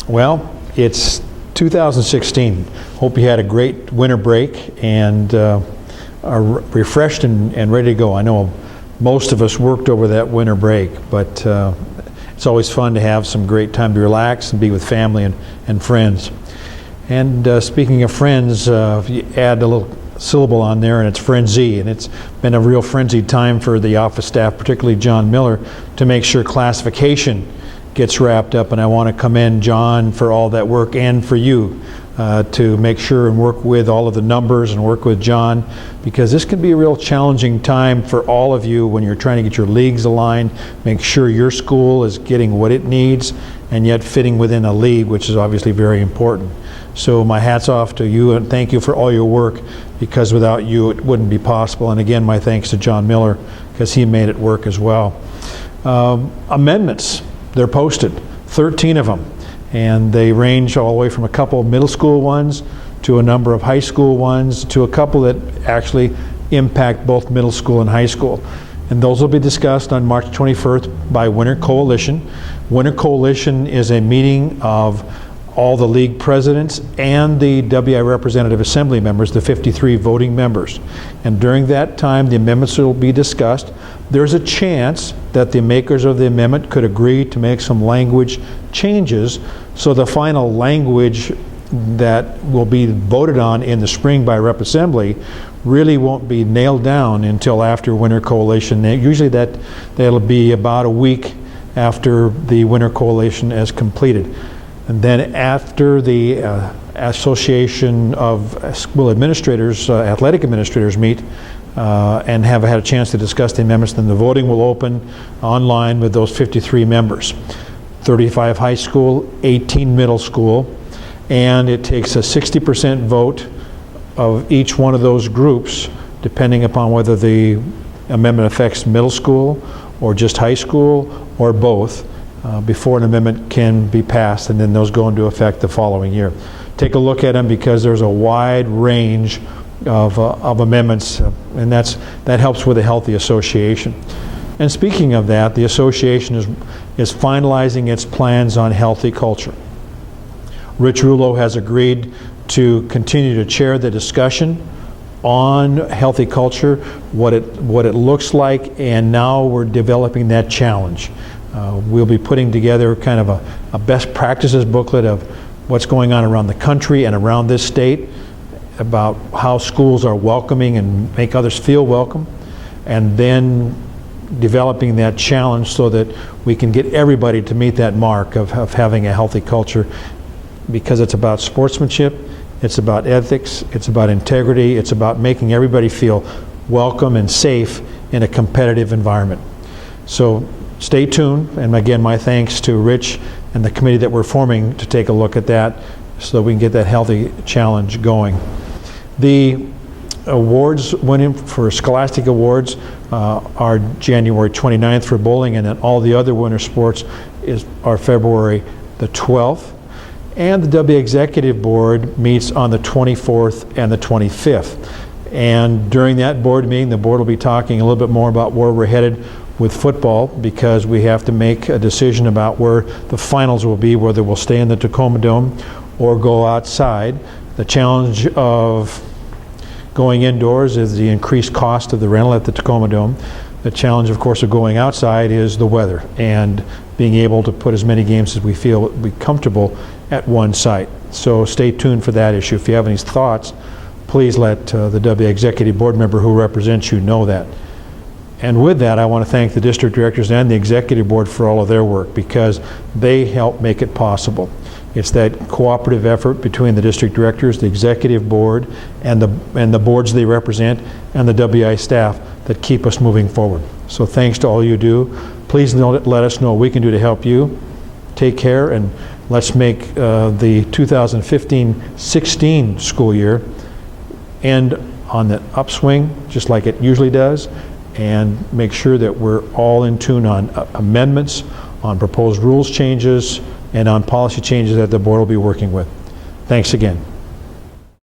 Well, it's 2016. Hope you had a great winter break and are refreshed and ready to go. I know most of us worked over that winter break, but it's always fun to have some great time to relax and be with family and friends. And speaking of friends, if you add a little syllable on there, and it's frenzy, and it's been a real frenzied time for the office staff, particularly John Miller, to make sure classification gets wrapped up. And I want to commend John for all that work, and for you to make sure and work with all of the numbers and work with John, because this can be a real challenging time for all of you when you're trying to get your leagues aligned, make sure your school is getting what it needs and yet fitting within a league, which is obviously very important. So my hat's off to you, and thank you for all your work, because without you it wouldn't be possible. And again, my thanks to John Miller, because he made it work as well. Amendments, they're posted, 13 of them, and they range all the way from a couple of middle school ones to a number of high school ones to a couple that actually impact both middle school and high school. And those will be discussed on March 21st by Winter Coalition. Winter Coalition is a meeting of all the league presidents and the WI Representative Assembly members, the 53 voting members. And during that time, the amendments will be discussed. There's a chance that the makers of the amendment could agree to make some language changes, so the final language that will be voted on in the spring by Rep Assembly really won't be nailed down until after Winter Coalition. Usually that'll be about a week after the Winter Coalition is completed. And then after the Association of School Administrators, Athletic Administrators meet and have had a chance to discuss the amendments, then the voting will open online with those 53 members. 35 high school, 18 middle school, and it takes a 60% vote of each one of those groups, depending upon whether the amendment affects middle school or just high school or both, before an amendment can be passed, and then those go into effect the following year. Take a look at them, because there's a wide range of amendments, and that helps with a healthy association. And speaking of that, the association is finalizing its plans on healthy culture. Rich Rouleau has agreed to continue to chair the discussion on healthy culture, what it looks like, and now we're developing that challenge. We'll be putting together kind of a best practices booklet of what's going on around the country and around this state about how schools are welcoming and make others feel welcome, and then developing that challenge so that we can get everybody to meet that mark of having a healthy culture, because it's about sportsmanship, it's about ethics, it's about integrity, it's about making everybody feel welcome and safe in a competitive environment. So stay tuned, and again, my thanks to Rich and the committee that we're forming to take a look at that so that we can get that healthy challenge going. The awards went in for Scholastic Awards are January 29th for bowling, and then all the other winter sports are February the 12th. And the W Executive Board meets on the 24th and the 25th. And during that board meeting, the board will be talking a little bit more about where we're headed with football, because we have to make a decision about where the finals will be, whether we'll stay in the Tacoma Dome or go outside. The challenge of going indoors is the increased cost of the rental at the Tacoma Dome. The challenge, of course, of going outside is the weather and being able to put as many games as we feel would be comfortable at one site. So stay tuned for that issue. If you have any thoughts, please let the W Executive Board member who represents you know that. And with that, I want to thank the district directors and the executive board for all of their work, because they help make it possible. It's that cooperative effort between the district directors, the executive board, and the boards they represent, and the WI staff that keep us moving forward. So thanks to all you do. Please let us know what we can do to help you. Take care, and let's make the 2015-16 school year end on the upswing, just like it usually does, and make sure that we're all in tune on amendments, on proposed rules changes, and on policy changes that the board will be working with. Thanks again.